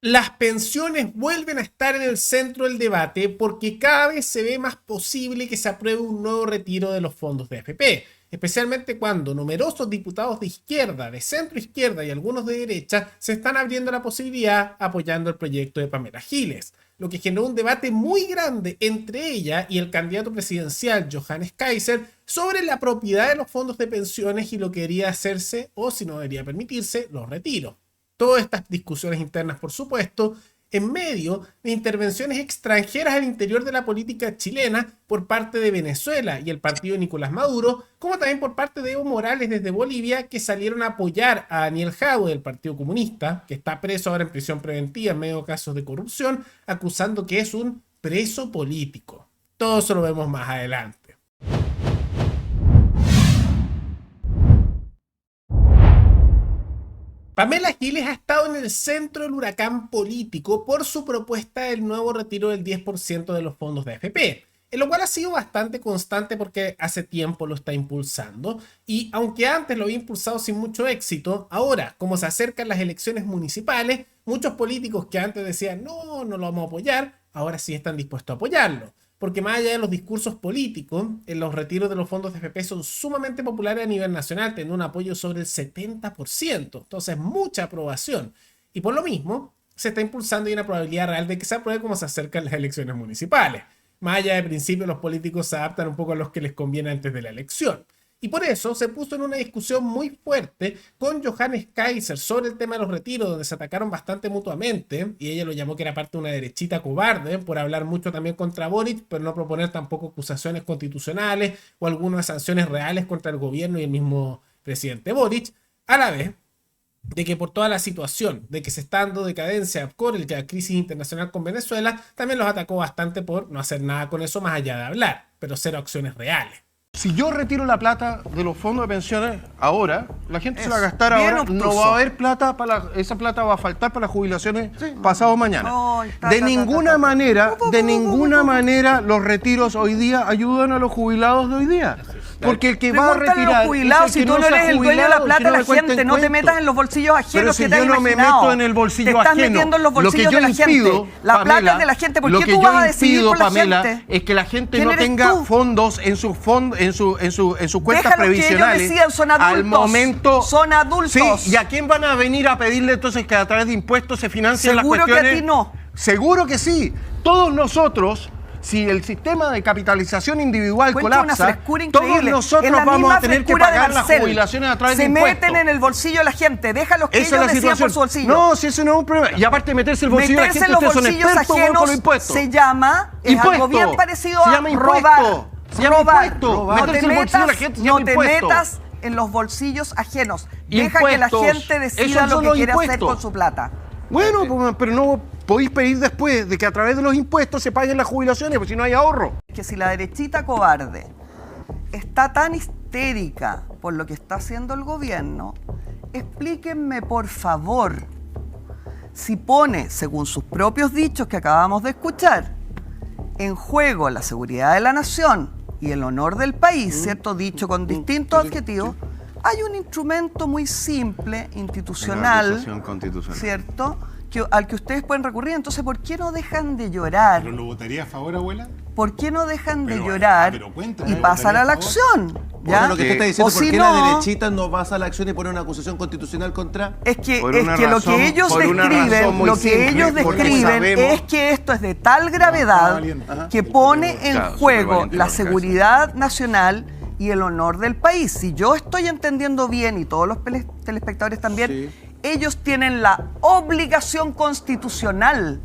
Las pensiones vuelven a estar en el centro del debate porque cada vez se ve más posible que se apruebe un nuevo retiro de los fondos de AFP, especialmente cuando numerosos diputados de izquierda, de centro izquierda y algunos de derecha se están abriendo la posibilidad apoyando el proyecto de Pamela Giles, lo que generó un debate muy grande entre ella y el candidato presidencial Johannes Kaiser sobre la propiedad de los fondos de pensiones y lo que debería hacerse o si no debería permitirse los retiros. Todas estas discusiones internas, por supuesto, en medio de intervenciones extranjeras al interior de la política chilena por parte de Venezuela y el partido de Nicolás Maduro, como también por parte de Evo Morales desde Bolivia, que salieron a apoyar a Daniel Jadwe del Partido Comunista, que está preso ahora en prisión preventiva en medio de casos de corrupción, acusando que es un preso político. Todo eso lo vemos más adelante. Pamela Giles ha estado en el centro del huracán político por su propuesta del nuevo retiro del 10% de los fondos de AFP, en lo cual ha sido bastante constante porque hace tiempo lo está impulsando y aunque antes lo había impulsado sin mucho éxito, ahora como se acercan las elecciones municipales, muchos políticos que antes decían no lo vamos a apoyar, ahora sí están dispuestos a apoyarlo. Porque más allá de los discursos políticos, los retiros de los fondos de AFP son sumamente populares a nivel nacional, teniendo un apoyo sobre el 70%. Entonces, mucha aprobación. Y por lo mismo, se está impulsando y hay una probabilidad real de que se apruebe como se acercan las elecciones municipales. Más allá de principio, los políticos se adaptan un poco a los que les conviene antes de la elección. Y por eso se puso en una discusión muy fuerte con Johannes Kaiser sobre el tema de los retiros, donde se atacaron bastante mutuamente, y ella lo llamó que era parte de una derechita cobarde, por hablar mucho también contra Boric, pero no proponer tampoco acusaciones constitucionales o algunas sanciones reales contra el gobierno y el mismo presidente Boric, a la vez de que por toda la situación de que se está dando decadencia con la crisis internacional con Venezuela, también los atacó bastante por no hacer nada con eso más allá de hablar, pero cero acciones reales. Si yo retiro la plata de los fondos de pensiones ahora, la gente se va a gastar ahora, no va a haber plata esa plata va a faltar para las jubilaciones pasado mañana. De ninguna manera los retiros hoy día ayudan a los jubilados de hoy día. Porque el que va a retirar jubilados, es el si que tú no eres el dueño de la plata de la gente, no te cuento. metas en los bolsillos ajenos. Pero si que te yo has no me imaginado. meto en el bolsillo te estás ajeno, metiendo en los lo que bolsillos yo de la impido, gente. La Pamela, plata es de la gente. ¿Por lo qué que tú yo vas a decidir impido, por la Pamela, gente? es que la gente ¿Quién no eres tenga tú? fondos en sus cuentas Déjalos previsionales. que ellos decidan, son adultos. Al momento, son adultos. Sí, ¿y a quién van a venir a pedirle entonces que a través de impuestos se financien las Seguro cuestiones? que a ti no. Seguro que sí. Todos nosotros, si el sistema de capitalización individual Cuenta una colapsa, frescura todos increíble. nosotros Es la vamos misma a tener que frescura de pagar las Marcel. jubilaciones a través de Se impuestos. meten en el bolsillo de la gente. Déjalos que Esa es ellos la decidan situación. por su bolsillo. No, si eso no es un problema. Y aparte de meterse el bolsillo de la Meterse gente, en los ustedes son bolsillos expertos weón, con los ajenos impuestos. se llama, es Impuesto. algo bien parecido Se a llama robar. impuesto. Se llama Robar. impuesto. No Meterse te en el bolsillo de la metas, gente se no llama te impuesto. metas en los bolsillos ajenos. Deja que la Impuestos. gente decida Esos lo son que los quiere hacer impuestos. con su plata. Bueno, pues, pero no podéis pedir después de que a través de los impuestos se paguen las jubilaciones, porque si no hay ahorro. Que si la derechita cobarde está tan histérica por lo que está haciendo el gobierno, explíquenme por favor si pone, según sus propios dichos que acabamos de escuchar, en juego la seguridad de la nación y el honor del país, ¿cierto? Dicho con distintos adjetivos, hay un instrumento muy simple, institucional, ¿cierto? Al que ustedes pueden recurrir. Entonces, ¿por qué no dejan de llorar? ¿Pero lo votaría a favor, abuela? ¿Por qué no dejan de llorar cuéntame, y pasar a la ¿votaría acción? ¿Ya? Bueno, lo que tú estás diciendo, O ¿por si qué no, la derechita no pasa a la acción y pone una acusación constitucional contra? Es que, Por es una que lo razón- que ellos por una describen, razón muy lo que simple, ellos porque describen sabemos- es que esto es de tal gravedad valiente. que pone en Claro, juego supervaliente la en todo seguridad nacional y el honor del país. Si yo estoy entendiendo bien y todos los telespectadores también, Sí. ellos tienen la obligación constitucional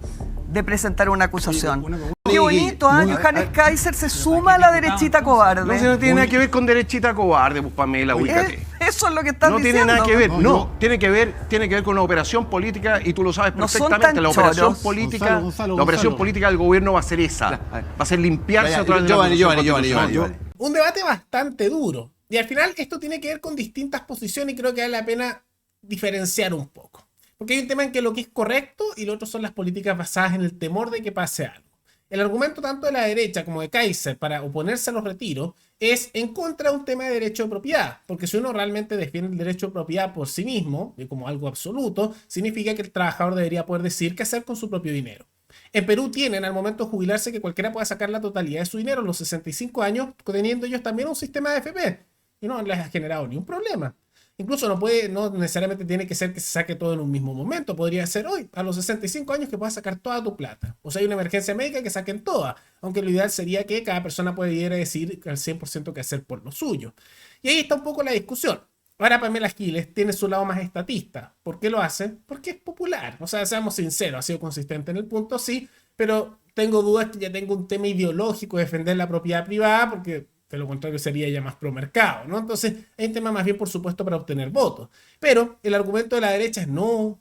de presentar una acusación. Qué bonito, ¿ah? Johannes Kaiser se suma a la derechita cobarde. No, si no tiene nada que ver con derechita cobarde, pues Pamela, ubícate. Eso es lo que están No diciendo. tiene nada que ver, No, no, yo- tiene que ver con una operación política y tú lo sabes No son perfectamente. tan La operación choros. política, Gonzalo, la operación Gonzalo. política del gobierno va a ser esa, va a ser limpiarse Vaya, a través de la Giovanni, acusación Giovanni. constitucional. Un debate bastante duro. Y al final esto tiene que ver con distintas posiciones y creo que vale la pena diferenciar un poco. Porque hay un tema en que lo que es correcto y lo otro son las políticas basadas en el temor de que pase algo. El argumento tanto de la derecha como de Kaiser para oponerse a los retiros es en contra de un tema de derecho de propiedad, porque si uno realmente defiende el derecho de propiedad por sí mismo, como algo absoluto, significa que el trabajador debería poder decir qué hacer con su propio dinero. En Perú tienen al momento de jubilarse que cualquiera pueda sacar la totalidad de su dinero a los 65 años, teniendo ellos también un sistema de AFP, y no les ha generado ni un problema. Incluso no necesariamente tiene que ser que se saque todo en un mismo momento. Podría ser hoy, a los 65 años, que puedas sacar toda tu plata. O sea, hay una emergencia médica, que saquen toda. Aunque lo ideal sería que cada persona pudiera decidir al 100% qué hacer por lo suyo. Y ahí está un poco la discusión. Ahora Pamela Giles tiene su lado más estatista. ¿Por qué lo hace? Porque es popular. O sea, seamos sinceros, ha sido consistente en el punto, sí, pero tengo dudas que ya tengo un tema ideológico de defender la propiedad privada, porque de lo contrario sería ya más pro mercado, ¿no? Entonces hay un tema más bien, por supuesto, para obtener votos. Pero el argumento de la derecha es no,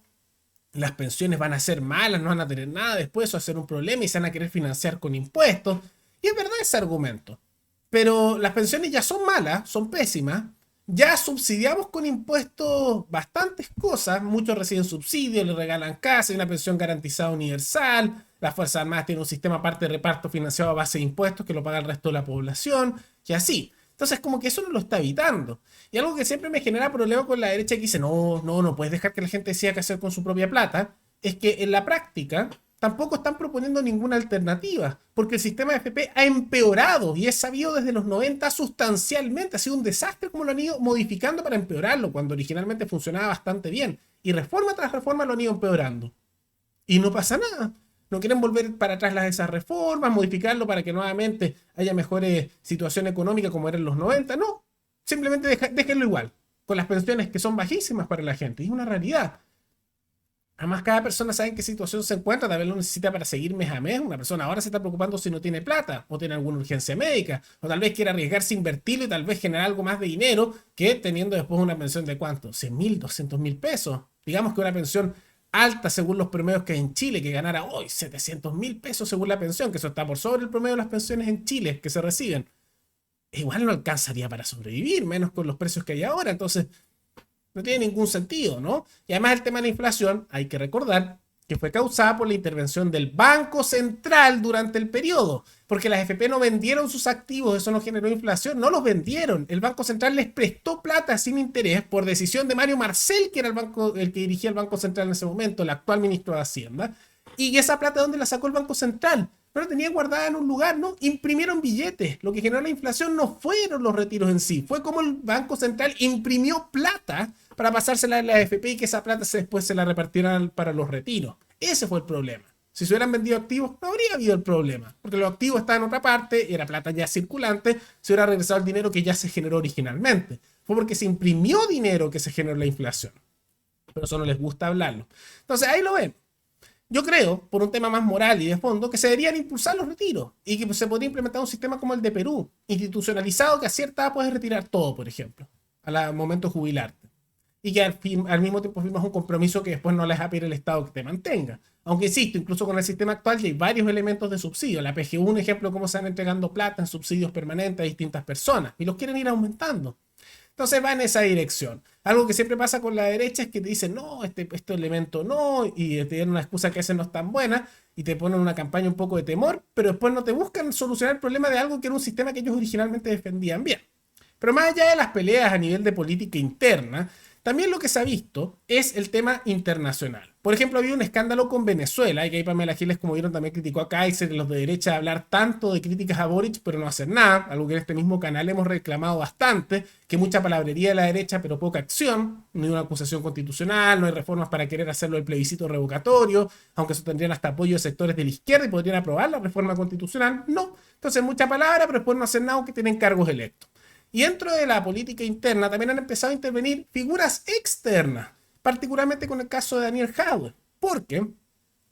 las pensiones van a ser malas, no van a tener nada después, eso va a ser un problema y se van a querer financiar con impuestos. Y es verdad ese argumento. Pero las pensiones ya son malas, son pésimas. Ya subsidiamos con impuestos bastantes cosas. Muchos reciben subsidios, les regalan casa, hay una pensión garantizada universal. Las Fuerzas Armadas tienen un sistema aparte de reparto financiado a base de impuestos que lo paga el resto de la población. Y así. Entonces, como que eso no lo está evitando. Y algo que siempre me genera problema con la derecha que dice, no puedes dejar que la gente decida qué hacer con su propia plata, es que en la práctica tampoco están proponiendo ninguna alternativa, porque el sistema de FP ha empeorado y es sabido desde los 90 sustancialmente. Ha sido un desastre como lo han ido modificando para empeorarlo, cuando originalmente funcionaba bastante bien. Y reforma tras reforma lo han ido empeorando. Y no pasa nada. No quieren volver para atrás esas reformas, modificarlo para que nuevamente haya mejores situación económica como era en los 90. No, simplemente déjenlo igual, con las pensiones que son bajísimas para la gente. Y es una realidad. Además, cada persona sabe en qué situación se encuentra, tal vez lo necesita para seguir mes a mes. Una persona ahora se está preocupando si no tiene plata, o tiene alguna urgencia médica, o tal vez quiere arriesgarse a invertirlo y tal vez generar algo más de dinero que teniendo después una pensión de ¿cuánto? 100.000, 200.000 pesos. Digamos que una pensión alta según los promedios que hay en Chile, que ganara hoy 700.000 pesos según la pensión, que eso está por sobre el promedio de las pensiones en Chile que se reciben. Igual no alcanzaría para sobrevivir, menos con los precios que hay ahora. Entonces, no tiene ningún sentido, ¿no? Y además el tema de la inflación, hay que recordar que fue causada por la intervención del Banco Central durante el periodo, porque las FP no vendieron sus activos, eso no generó inflación, no los vendieron. El Banco Central les prestó plata sin interés por decisión de Mario Marcel, que era el que dirigía el Banco Central en ese momento, el actual ministro de Hacienda. Y esa plata, ¿dónde la sacó el Banco Central? No la tenía guardada en un lugar, ¿no? Imprimieron billetes. Lo que generó la inflación no fueron los retiros en sí, fue como el Banco Central imprimió plata para pasársela a la AFP y que esa plata después se la repartieran para los retiros. Ese fue el problema. Si se hubieran vendido activos, no habría habido el problema, porque los activos estaban en otra parte, era plata ya circulante, se hubiera regresado el dinero que ya se generó originalmente. Fue porque se imprimió dinero que se generó la inflación. Pero eso no les gusta hablarlo. Entonces ahí lo ven. Yo creo, por un tema más moral y de fondo, que se deberían impulsar los retiros y que se podría implementar un sistema como el de Perú, institucionalizado, que a cierta edad puedes retirar todo, por ejemplo, al momento de jubilarte. Y que al mismo tiempo firmas un compromiso que después no les va a pedir el Estado que te mantenga. Aunque insisto, incluso con el sistema actual ya hay varios elementos de subsidio. La PGU, un ejemplo, cómo se van entregando plata en subsidios permanentes a distintas personas y los quieren ir aumentando. Entonces va en esa dirección. Algo que siempre pasa con la derecha es que te dicen, no, este elemento no, y te dan una excusa que a veces no es tan buena, y te ponen una campaña un poco de temor, pero después no te buscan solucionar el problema de algo que era un sistema que ellos originalmente defendían bien. Pero más allá de las peleas a nivel de política interna, también lo que se ha visto es el tema internacional. Por ejemplo, había un escándalo con Venezuela, y que ahí Pamela Giles, como vieron, también criticó a Kaiser y los de derecha de hablar tanto de críticas a Boric, pero no hacer nada, algo que en este mismo canal hemos reclamado bastante, que mucha palabrería de la derecha, pero poca acción, no hay una acusación constitucional, no hay reformas para querer hacerlo el plebiscito revocatorio, aunque eso tendrían hasta apoyo de sectores de la izquierda y podrían aprobar la reforma constitucional, no. Entonces, mucha palabra, pero después no hacen nada, aunque tienen cargos electos. Y dentro de la política interna también han empezado a intervenir figuras externas, particularmente con el caso de Daniel Jadwe, porque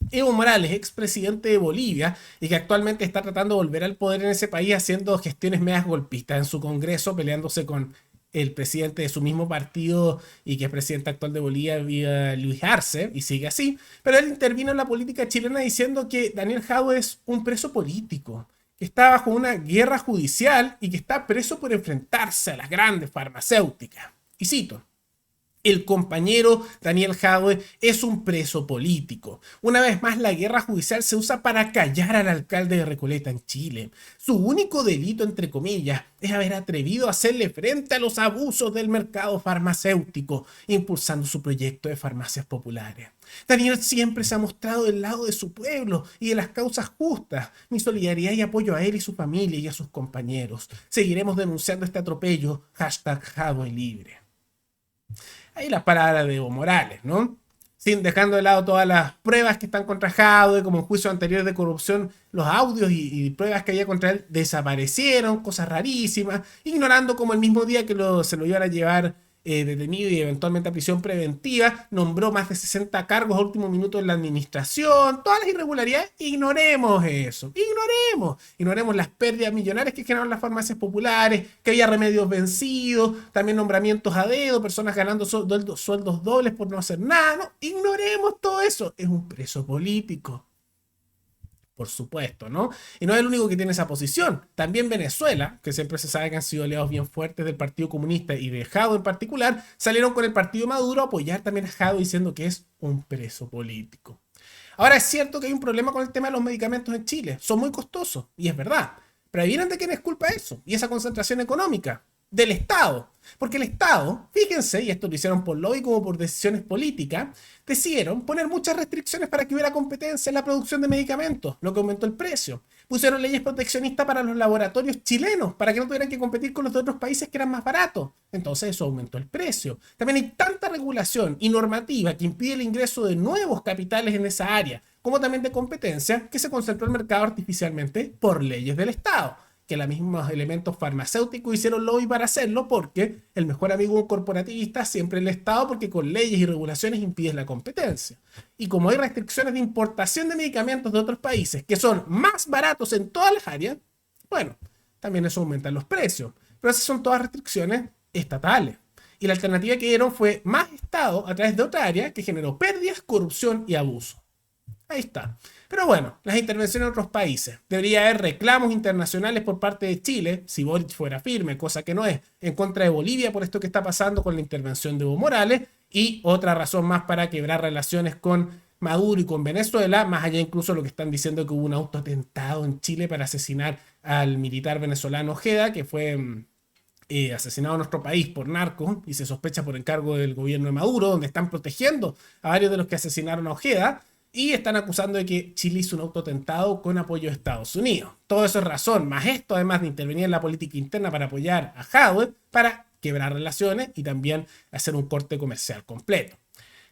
Evo Morales, expresidente de Bolivia y que actualmente está tratando de volver al poder en ese país haciendo gestiones medias golpistas en su Congreso, peleándose con el presidente de su mismo partido y que es presidente actual de Bolivia, Luis Arce, y sigue así, pero él intervino en la política chilena diciendo que Daniel Jadwe es un preso político, que está bajo una guerra judicial y que está preso por enfrentarse a las grandes farmacéuticas. Y cito, El compañero Daniel Jadwe es un preso político. Una vez más, la guerra judicial se usa para callar al alcalde de Recoleta en Chile. Su único delito, entre comillas, es haber atrevido a hacerle frente a los abusos del mercado farmacéutico, impulsando su proyecto de farmacias populares. Daniel siempre se ha mostrado del lado de su pueblo y de las causas justas. Mi solidaridad y apoyo a él y su familia y a sus compañeros. Seguiremos denunciando este atropello. #Jadwe libre. Ahí las palabras de Evo Morales, ¿no? Sin dejando de lado todas las pruebas que están contra Jadwe, como en juicios anteriores de corrupción, los audios y pruebas que había contra él desaparecieron, cosas rarísimas, ignorando como el mismo día que se lo iban a llevar detenido y eventualmente a prisión preventiva, nombró más de 60 cargos a último minuto en la administración, todas las irregularidades. Ignoremos eso, ignoremos las pérdidas millonarias que generaron las farmacias populares, que había remedios vencidos, también nombramientos a dedo, personas ganando sueldos dobles por no hacer nada. No, ignoremos todo eso. Es un preso político, por supuesto, ¿no? Y no es el único que tiene esa posición. También Venezuela, que siempre se sabe que han sido aliados bien fuertes del Partido Comunista y de Jadwe en particular, salieron con el Partido Maduro a apoyar también a Jadwe diciendo que es un preso político. Ahora, es cierto que hay un problema con el tema de los medicamentos en Chile. Son muy costosos, y es verdad. Pero adivinen de quién es culpa eso, y esa concentración económica. Del Estado. Porque el Estado, fíjense, y esto lo hicieron por lobby como por decisiones políticas, decidieron poner muchas restricciones para que hubiera competencia en la producción de medicamentos, lo que aumentó el precio. Pusieron leyes proteccionistas para los laboratorios chilenos, para que no tuvieran que competir con los de otros países que eran más baratos. Entonces eso aumentó el precio. También hay tanta regulación y normativa que impide el ingreso de nuevos capitales en esa área, como también de competencia, que se concentró el mercado artificialmente por leyes del Estado. Que los mismos elementos farmacéuticos hicieron lobby para hacerlo, porque el mejor amigo de un corporativista siempre es el Estado, porque con leyes y regulaciones impides la competencia. Y como hay restricciones de importación de medicamentos de otros países que son más baratos en todas las áreas, bueno, también eso aumenta los precios. Pero esas son todas restricciones estatales. Y la alternativa que dieron fue más Estado a través de otra área que generó pérdidas, corrupción y abuso. Ahí está. Pero bueno, las intervenciones en otros países. Debería haber reclamos internacionales por parte de Chile, si Boric fuera firme, cosa que no es, en contra de Bolivia por esto que está pasando con la intervención de Evo Morales, y otra razón más para quebrar relaciones con Maduro y con Venezuela, más allá incluso de lo que están diciendo que hubo un autoatentado en Chile para asesinar al militar venezolano Ojeda, que fue asesinado en nuestro país por narco y se sospecha por encargo del gobierno de Maduro, donde están protegiendo a varios de los que asesinaron a Ojeda. Y están acusando de que Chile hizo un autoatentado con apoyo de Estados Unidos. Todo eso es razón, más esto además de intervenir en la política interna para apoyar a Jadwe, para quebrar relaciones y también hacer un corte comercial completo.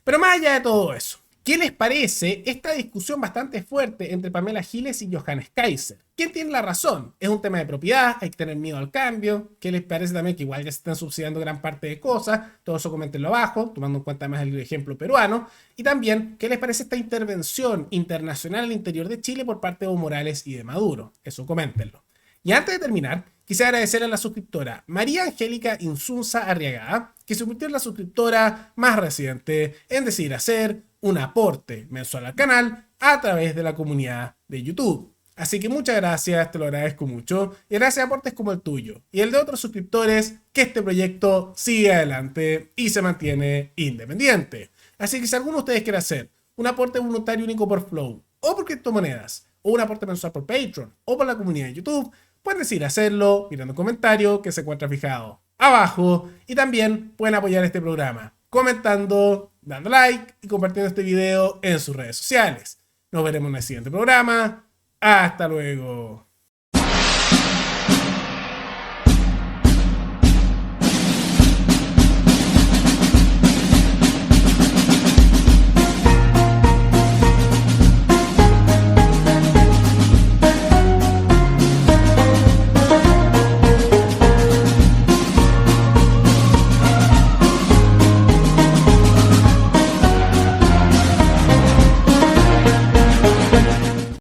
Pero más allá de todo eso, ¿qué les parece esta discusión bastante fuerte entre Pamela Giles y Johannes Kaiser? ¿Quién tiene la razón? ¿Es un tema de propiedad? ¿Hay que tener miedo al cambio? ¿Qué les parece también que igual ya se están subsidiando gran parte de cosas? Todo eso coméntenlo abajo, tomando en cuenta más el ejemplo peruano. Y también, ¿qué les parece esta intervención internacional al interior de Chile por parte de Evo Morales y de Maduro? Eso coméntenlo. Y antes de terminar, quisiera agradecer a la suscriptora María Angélica Insunza Arriagada, que se convirtió en la suscriptora más reciente en decidir hacer un aporte mensual al canal a través de la comunidad de YouTube. Así que muchas gracias, te lo agradezco mucho. Y gracias a aportes como el tuyo y el de otros suscriptores, que este proyecto sigue adelante y se mantiene independiente. Así que si alguno de ustedes quiere hacer un aporte voluntario único por Flow, o por criptomonedas, o un aporte mensual por Patreon, o por la comunidad de YouTube, pueden decidir hacerlo mirando el comentario que se encuentra fijado abajo. Y también pueden apoyar este programa comentando, dando like y compartiendo este video en sus redes sociales. Nos veremos en el siguiente programa. Hasta luego.